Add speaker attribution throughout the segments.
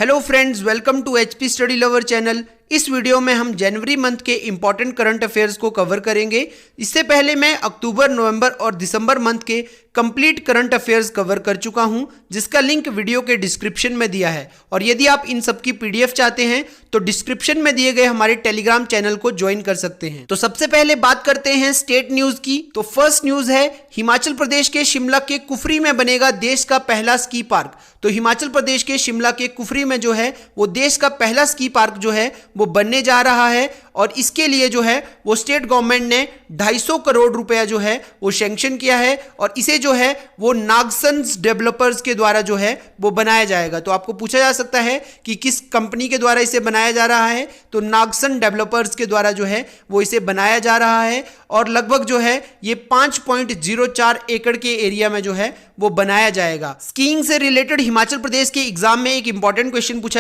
Speaker 1: Hello friends, welcome to HP study lover channel. इस video में हम जनवरी मंथ के इंपॉर्टेंट करंट अफेयर्स को कवर करेंगे। इससे पहले मैं अक्टूबर, नवंबर और दिसंबर मंथ के कंप्लीट करंट अफेयर्स कवर कर चुका हूं, जिसका लिंक वीडियो के डिस्क्रिप्शन में दिया है। और यदि आप इन सब की पीडीएफ चाहते हैं तो डिस्क्रिप्शन में दिए गए हमारे टेलीग्राम चैनल को ज्वाइन कर सकते हैं। तो सबसे पहले बात करते हैं स्टेट न्यूज की। तो फर्स्ट न्यूज है, हिमाचल प्रदेश के शिमला के कुफरी में बनेगा देश का पहला स्की पार्क। तो हिमाचल प्रदेश के शिमला के कुफरी में जो है वो देश का पहला स्की पार्क जो है वो बनने जा रहा है। और इसके लिए जो है वो स्टेट गवर्नमेंट ने 250 करोड़ रुपया जो है वो सैंक्शन किया है। और इसे जो है वो नागसन्स डेवलपर्स के द्वारा जो है वो बनाया जाएगा। तो आपको पूछा जा सकता है कि किस कंपनी के द्वारा इसे बनाया जा रहा है, तो नागसन डेवलपर्स के द्वारा जो है वो इसे बनाया जा रहा है। और लगभग जो है ये 5.04 एकड़ के एरिया में जो है वो बनाया जाएगा। स्कीइंग से रिलेटेड हिमाचल प्रदेश के एग्जाम में एक इंपॉर्टेंट क्वेश्चन पूछा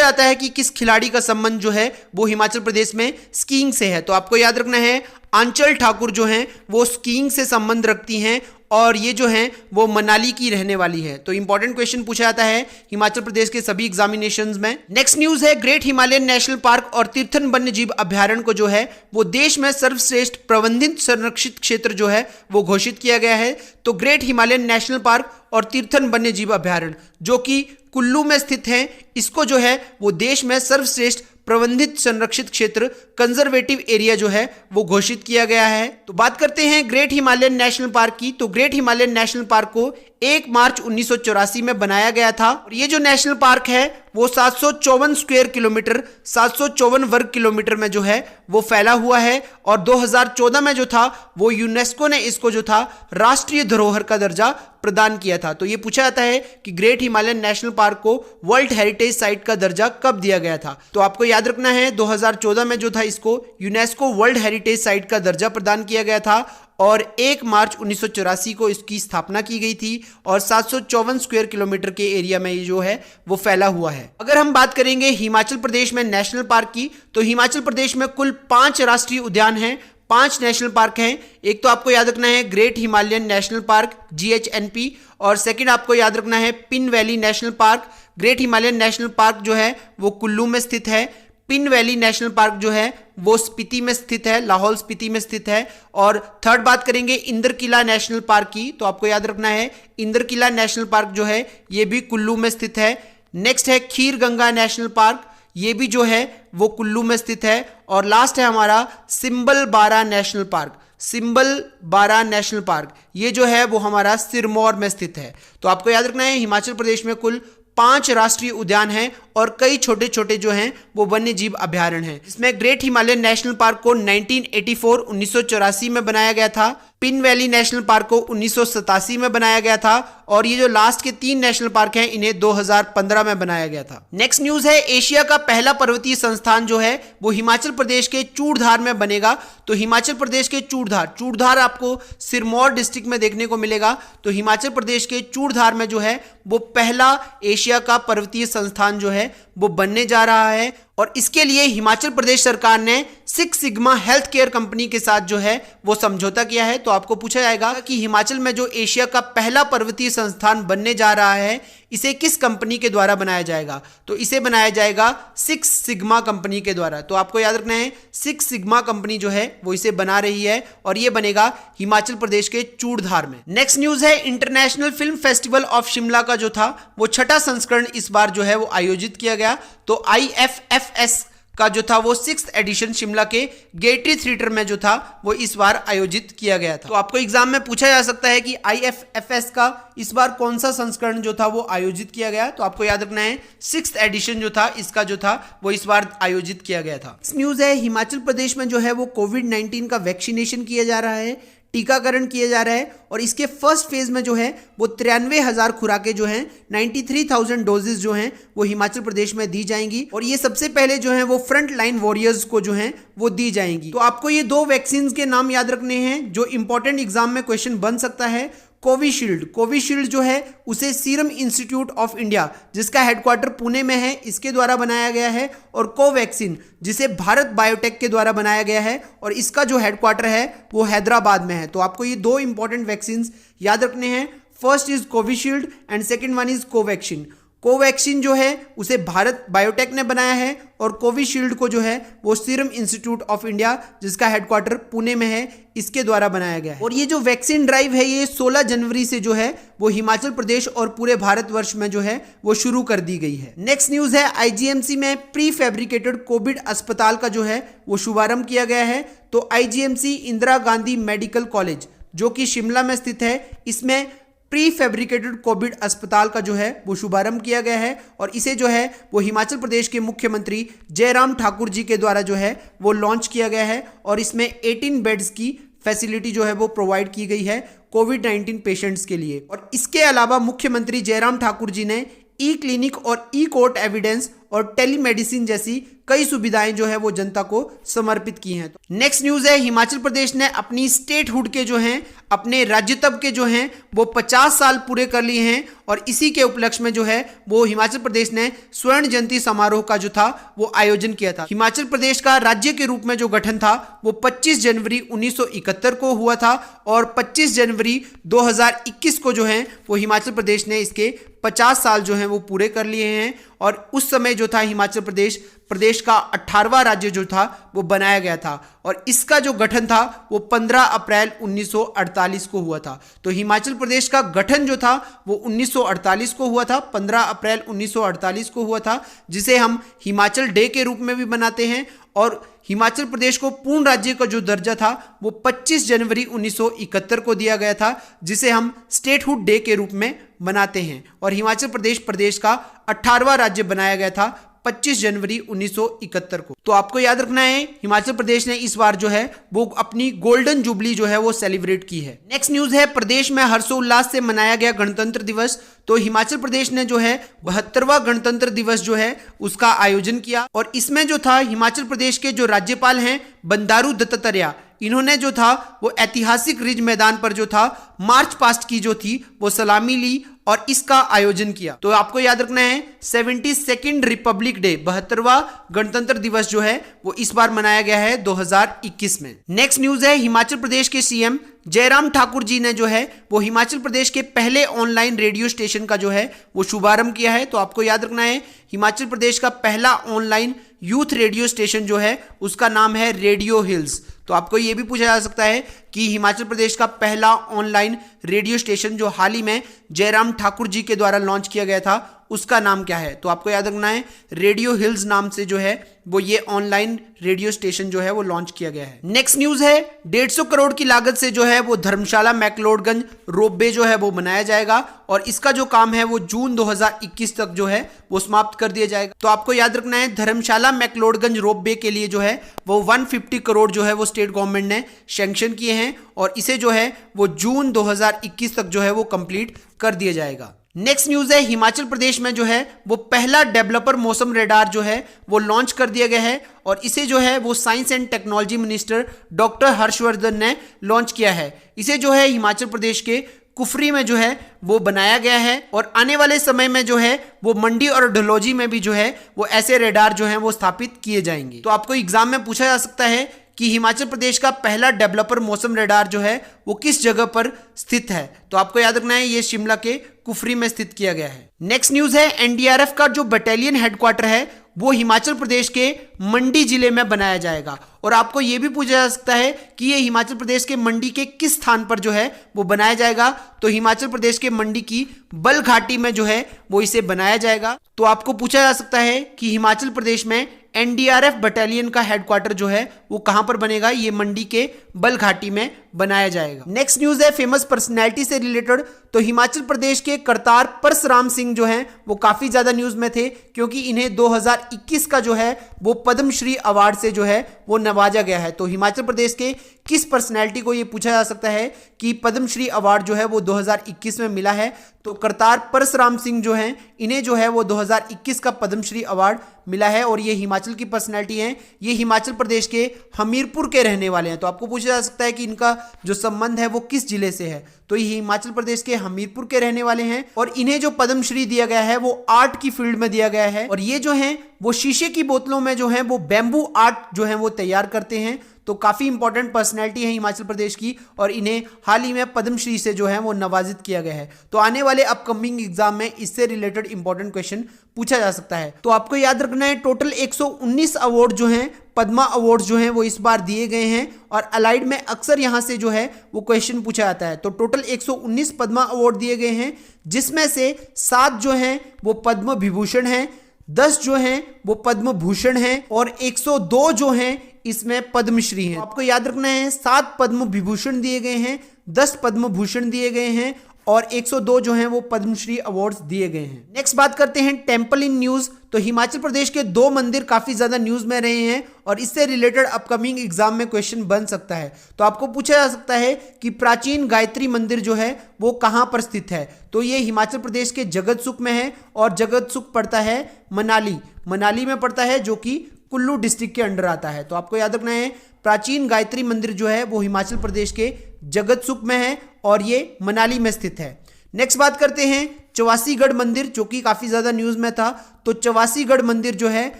Speaker 1: जाता है कि किस खिलाड़ी का संबंध जो है वो हिमाचल प्रदेश में स्कीइंग से है। तो आपको याद रखना है, आंचल ठाकुर जो हैं वो स्कीइंग से संबंध रखती हैं और ये जो हैं वो मनाली की रहने वाली है। तो इंपॉर्टेंट क्वेश्चन पूछा जाता है हिमाचल प्रदेश के सभी एग्जामिनेशंस में। नेक्स्ट न्यूज है, ग्रेट हिमालयन नेशनल पार्क और तीर्थन वन्यजीव अभ्यारण्य को जो है वो देश में सर्वश्रेष्ठ प्रबंधित संरक्षित क्षेत्र जो है वो घोषित किया गया है। तो ग्रेट हिमालयन नेशनल पार्क और तीर्थन वन्यजीव अभ्यारण्य जो कि कुल्लू में स्थित है, इसको जो है वो देश में सर्वश्रेष्ठ प्रबंधित संरक्षित क्षेत्र कंजर्वेटिव एरिया जो है वो घोषित किया गया है। तो बात करते हैं ग्रेट हिमालयन नेशनल पार्क की। तो ग्रेट हिमालयन नेशनल पार्क को 1 मार्च 1984 में बनाया गया था। और ये जो नेशनल पार्क है वो 754 स्क्वायर किलोमीटर 754 वर्ग किलोमीटर में जो है वो फैला हुआ है। और 2014 में जो था वो यूनेस्को ने इसको जो था राष्ट्रीय धरोहर का दर्जा प्रदान किया था। तो ये पूछा जाता है कि ग्रेट हिमालयन नेशनल पार्क को वर्ल्ड हेरिटेज साइट का दर्जा कब दिया गया था। तो आपको याद रखना है 2014 में जो था इसको यूनेस्को वर्ल्ड हेरिटेज साइट का दर्जा प्रदान किया गया था। और 1 मार्च 1984 को इसकी स्थापना की गई थी। और 754 स्क्वायर किलोमीटर के एरिया में ये जो है वो फैला हुआ है। अगर हम बात करेंगे हिमाचल प्रदेश में नेशनल पार्क की, तो हिमाचल प्रदेश में कुल 5 राष्ट्रीय उद्यान हैं, 5 नेशनल पार्क हैं। एक तो आपको याद रखना है great Himalayan national park GHNP, और सेकंड आपको याद रखना है pin valley national park. Great Himalayan national park जो है वो कुल्लू में स्थित है। पिन वैली नेशनल पार्क जो है वो स्पीति में स्थित है, लाहौल स्पीति में स्थित है। और थर्ड बात करेंगे इंद्रकिला नेशनल पार्क की, तो आपको याद रखना है इंद्रकिला नेशनल पार्क जो है ये भी कुल्लू में स्थित है। नेक्स्ट है खीर गंगा नेशनल पार्क, ये भी जो है वो कुल्लू में स्थित है। और लास्ट है हमारा सिंबल बारा नेशनल पार्क। सिंबल बारा नेशनल पार्क ये जो है वो हमारा सिरमौर में स्थित है। तो आपको याद रखना है हिमाचल प्रदेश में कुल 5 राष्ट्रीय उद्यान हैं और कई छोटे छोटे जो हैं वो वन्य जीव अभ्यारण्य हैं। इसमें ग्रेट हिमालयन नेशनल पार्क को 1984 में बनाया गया था। पिन वैली नेशनल पार्क को 1987 में बनाया गया था। और ये जो लास्ट के 3 नेशनल पार्क हैं इन्हें 2015 में बनाया गया था। नेक्स्ट न्यूज है, एशिया का पहला पर्वतीय संस्थान जो है वो हिमाचल प्रदेश के चूड़धार में बनेगा। तो हिमाचल प्रदेश के चूड़धार आपको सिरमौर डिस्ट्रिक्ट में देखने को मिलेगा। तो हिमाचल प्रदेश के चूड़धार में जो है वो पहला एशिया का पर्वतीय संस्थान जो है वो बनने जा रहा है। और इसके लिए हिमाचल प्रदेश सरकार ने 6 सिग्मा हेल्थ केयर कंपनी के साथ जो है वो समझौता किया है। तो आपको पूछा जाएगा कि हिमाचल में जो एशिया का पहला पर्वतीय संस्थान बनने जा रहा है इसे किस कंपनी के द्वारा बनाया जाएगा। तो इसे बनाया जाएगा 6 सिग्मा कंपनी के द्वारा। तो आपको याद रखना है 6 सिग्मा कंपनी जो है वो इसे बना रही है और ये बनेगा हिमाचल प्रदेश के चूड़धार में। नेक्स्ट न्यूज है, international film festival of Shimla का जो था वो 6ठा संस्करण इस बार जो है वो आयोजित किया गया। तो IFFS का जो था वो 6th एडिशन शिमला के गेयटी थिएटर में जो था वो इस बार आयोजित किया गया था। तो आपको एग्जाम में पूछा जा सकता है कि IFFS का इस बार कौन सा संस्करण जो था वो आयोजित किया गया। तो आपको याद रखना है 6th एडिशन जो था इसका जो था वो इस बार आयोजित किया गया था। इस न्यूज है, हिमाचल प्रदेश में जो है वो कोविड-19 का वैक्सीनेशन किया जा रहा है, टीकाकरण किया जा रहा है। और इसके फर्स्ट फेज में जो है वो 93,000 खुराकें जो हैं 93,000 डोजेस जो हैं वो हिमाचल प्रदेश में दी जाएंगी। और ये सबसे पहले जो है वो फ्रंट लाइन वॉरियर्स को जो है वो दी जाएंगी। तो आपको ये 2 वैक्सीन के नाम याद रखने हैं जो इंपॉर्टेंट एग्जाम में क्वेश्चन बन सकता है। कोविशील्ड जो है उसे सीरम इंस्टीट्यूट ऑफ इंडिया जिसका हेडक्वार्टर पुणे में है इसके द्वारा बनाया गया है। और कोवैक्सीन जिसे भारत बायोटेक के द्वारा बनाया गया है और इसका जो हेडक्वार्टर है वो हैदराबाद में है। तो आपको ये 2 इंपॉर्टेंट वैक्सीन याद रखने हैं। First is Covishield and second one is Covaxin. Covaxin जो है उसे भारत बायोटेक ने बनाया है और कोविशील्ड को जो है वो सीरम इंस्टीट्यूट ऑफ इंडिया, जिसका हेडक्वार्टर पुणे में है, इसके द्वारा बनाया गया है। और ये जो वैक्सीन ड्राइव है ये 16 जनवरी से जो है वो हिमाचल प्रदेश और पूरे भारतवर्ष में जो है वो शुरू कर दी गई है। नेक्स्ट न्यूज है आईजीएमसी में प्री फैब्रिकेटेड कोविड अस्पताल का जो है वो शुभारंभ किया गया है। तो IGMC Indira Gandhi medical college जो कि शिमला में स्थित है, इसमें प्री फैब्रिकेटेड कोविड अस्पताल का जो है वो शुभारंभ किया गया है और इसे जो है वो हिमाचल प्रदेश के मुख्यमंत्री जयराम ठाकुर जी के द्वारा जो है वो लॉन्च किया गया है और इसमें 18 बेड्स की फैसिलिटी जो है वो प्रोवाइड की गई है कोविड-19 पेशेंट्स के लिए। और इसके अलावा मुख्यमंत्री जयराम ठाकुर जी ने ई क्लिनिक और ई कोर्ट एविडेंस और टेलीमेडिसिन जैसी कई सुविधाएं जो है वो जनता को समर्पित की हैं। नेक्स्ट न्यूज है हिमाचल प्रदेश ने अपनी स्टेटहुड के जो हैं, अपने राज्यत्व के जो हैं वो 50 साल पूरे कर लिए हैं और इसी के उपलक्ष्य में जो है वो हिमाचल प्रदेश ने स्वर्ण जयंती समारोह का जो था वो आयोजन किया था। हिमाचल प्रदेश का राज्य के रूप में जो गठन था वो 25 जनवरी 1971 को हुआ था और 25 जनवरी 2021 को जो है वो हिमाचल प्रदेश ने इसके 50 साल जो हैं वो पूरे कर लिए हैं और उस समय जो था हिमाचल प्रदेश का 18वां राज्य जो था वो बनाया गया था और इसका जो गठन था वो 15 अप्रैल 1948 को हुआ था। तो हिमाचल प्रदेश का गठन जो था वो 1948 को हुआ था, 15 अप्रैल 1948 को हुआ था, जिसे हम हिमाचल डे के रूप में भी मनाते हैं। और हिमाचल प्रदेश को पूर्ण राज्य का जो दर्जा था वो 25 जनवरी 1971 को दिया गया था, जिसे हम स्टेटहुड डे के रूप में मनाते हैं। और हिमाचल प्रदेश का 18वां राज्य बनाया गया था 25 जनवरी 1971 को। तो आपको याद रखना है हिमाचल प्रदेश ने इस बार जो है वो अपनी गोल्डन जुबली जो है वो सेलिब्रेट की है। नेक्स्ट न्यूज है प्रदेश में हर्षोल्लास से मनाया गया गणतंत्र दिवस। तो हिमाचल प्रदेश ने जो है 72वां गणतंत्र दिवस जो है उसका आयोजन किया और इसमें जो था हिमाचल प्रदेश के जो राज्यपाल हैं बंडारू दत्तात्रेय, इन्होंने जो था वो ऐतिहासिक रिज मैदान पर जो था मार्च पास्ट की जो थी वो सलामी ली और इसका आयोजन किया। तो आपको याद रखना है 72nd रिपब्लिक डे, 72वां गणतंत्र दिवस जो है वो इस बार मनाया गया है 2021 में। नेक्स्ट न्यूज है हिमाचल प्रदेश के सीएम जयराम ठाकुर जी ने जो है वो हिमाचल प्रदेश के पहले ऑनलाइन रेडियो स्टेशन का जो है वो शुभारंभ किया है। तो आपको याद रखना है हिमाचल प्रदेश का पहला ऑनलाइन यूथ रेडियो स्टेशन जो है उसका नाम है रेडियो हिल्स। तो आपको ये भी पूछा जा सकता है कि हिमाचल प्रदेश का पहला ऑनलाइन रेडियो स्टेशन जो हाल ही में जयराम ठाकुर जी के द्वारा लॉन्च किया गया था उसका नाम क्या है। तो आपको याद रखना है रेडियो हिल्स नाम से जो है वो ये ऑनलाइन रेडियो स्टेशन जो है वो लॉन्च किया गया है। नेक्स्ट न्यूज है 150 करोड़ की लागत से जो है वो धर्मशाला मैक्लोडगंज रोपवे जो है वो बनाया जाएगा और इसका जो काम है वो जून 2021 तक जो है वो समाप्त कर दिया जाएगा। तो आपको याद रखना है धर्मशाला मैक्लोडगंज रोपवे के लिए जो है वो 150 करोड़ जो है वो स्टेट गवर्नमेंट ने सैंक्शन किए हैं और इसे जो है वो जून 2021 तक जो है वो कंप्लीट कर दिया जाएगा। नेक्स्ट न्यूज है हिमाचल प्रदेश में जो है वो पहला डेवलपर मौसम रेडार जो है वो लॉन्च कर दिया गया है और इसे जो है वो science and technology minister doctor Harshvardhan ने लॉन्च किया है। इसे जो है हिमाचल प्रदेश के कुफरी में जो है वो बनाया गया है और आने वाले समय में जो है वो मंडी और डलहौजी में भी जो है वो ऐसे रेडार जो है वो स्थापित किए जाएंगे। तो आपको एग्जाम में पूछा जा सकता है कि हिमाचल प्रदेश का पहला डेवलपर मौसम रेडार जो है वो किस जगह पर स्थित है। तो आपको याद रखना है ये शिमला के कुफरी में स्थित किया गया है। नेक्स्ट न्यूज है एनडीआरएफ का जो बटालियन हेडक्वार्टर है वो हिमाचल प्रदेश के मंडी जिले में बनाया जाएगा और आपको यह भी पूछा जा सकता है कि ये हिमाचल प्रदेश के मंडी के किस स्थान पर जो है वो बनाया जाएगा। तो हिमाचल प्रदेश के मंडी की बल घाटी में जो है वो इसे बनाया जाएगा। तो आपको पूछा जा सकता है कि हिमाचल प्रदेश में एनडीआरएफ बटालियन का हेडक्वार्टर जो है वो कहां पर बनेगा, ये मंडी के बल घाटी में बनाया जाएगा। नेक्स्ट न्यूज है फेमस पर्सनैलिटी से रिलेटेड। तो हिमाचल प्रदेश के करतार परसराम सिंह जो हैं वो काफी ज्यादा न्यूज में थे क्योंकि इन्हें 2021 का जो है वो पद्मश्री अवार्ड से जो है वो नवाजा गया है। तो हिमाचल प्रदेश के किस पर्सनैलिटी को ये पूछा जा सकता है कि पद्मश्री अवार्ड जो है वो 2021 में मिला है। तो करतार परसराम सिंह जो हैं इन्हें जो है वो 2021 का पद्मश्री अवार्ड मिला है और ये हिमाचल की पर्सनैलिटी हैं। ये हिमाचल प्रदेश के हमीरपुर के रहने वाले हैं। तो आपको पूछा जा सकता है कि इनका जो संबंध है वो किस जिले से है। तो ये हिमाचल प्रदेश के हमीरपुर के रहने वाले हैं और इन्हें जो पद्मश्री दिया गया है वो आर्ट की फील्ड में दिया गया है और ये जो हैं वो शीशे की बोतलों में जो है वो बैम्बू आर्ट जो है वो तैयार करते हैं। तो काफ़ी इंपॉर्टेंट पर्सनैलिटी है हिमाचल प्रदेश की और इन्हें हाल ही में पद्मश्री से जो है वो नवाजित किया गया है। तो आने वाले अपकमिंग एग्जाम में इससे रिलेटेड इंपॉर्टेंट क्वेश्चन पूछा जा सकता है। तो आपको याद रखना है टोटल 119 अवार्ड जो हैं, पद्मा अवार्ड जो हैं वो इस बार दिए गए हैं और अलाइड में अक्सर यहां से जो है वो क्वेश्चन पूछा जाता है। तो टोटल 119 पद्मा अवार्ड दिए गए हैं, जिसमें से 7 जो हैं वो पद्म विभूषण हैं, 10 जो हैं वो पद्म भूषण हैं और 102 जो हैं इसमें पद्मश्री हैं। तो आपको याद रखना है 7 पद्म विभूषण दिए गए हैं, 10 पद्म भूषण दिए गए हैं और 102 जो हैं वो पद्मश्री अवार्ड्स दिए गए हैं। नेक्स्ट बात करते हैं टेंपल इन न्यूज। तो हिमाचल प्रदेश के 2 मंदिर काफी ज्यादा न्यूज में रहे हैं और इससे रिलेटेड अपकमिंग एग्जाम में क्वेश्चन बन सकता है। तो आपको पूछा जा सकता है कि प्राचीन गायत्री मंदिर जो है वो कहां पर स्थित है। तो ये हिमाचल प्रदेश के जगतसुख में है और जगतसुख पड़ता है मनाली में पड़ता है, जो कि कुल्लू डिस्ट्रिक्ट के अंडर आता है। तो आपको याद रखना है प्राचीन गायत्री मंदिर जो है वो हिमाचल प्रदेश के जगतसुख में है और ये मनाली में स्थित है। नेक्स्ट बात करते हैं चौवासीगढ़ मंदिर, जो कि काफी ज्यादा न्यूज में था। तो चौवासीगढ़ मंदिर जो है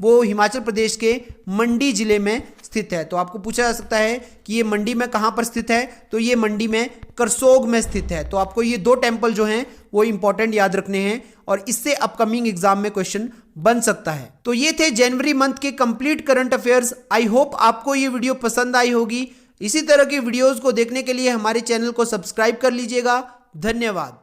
Speaker 1: वो हिमाचल प्रदेश के मंडी जिले में स्थित है। तो आपको पूछा जा सकता है कि ये मंडी में कहां पर स्थित है। तो ये मंडी में करसोग में स्थित है। तो आपको ये 2 टेंपल जो हैं वो इंपॉर्टेंट याद रखने हैं और इससे अपकमिंग एग्जाम में क्वेश्चन बन सकता है। तो ये थे जनवरी मंथ के complete current affairs. I hope आपको ये वीडियो पसंद आई होगी। इसी तरह के वीडियोस को देखने के लिए हमारे चैनल को सब्सक्राइब कर लीजिएगा। धन्यवाद।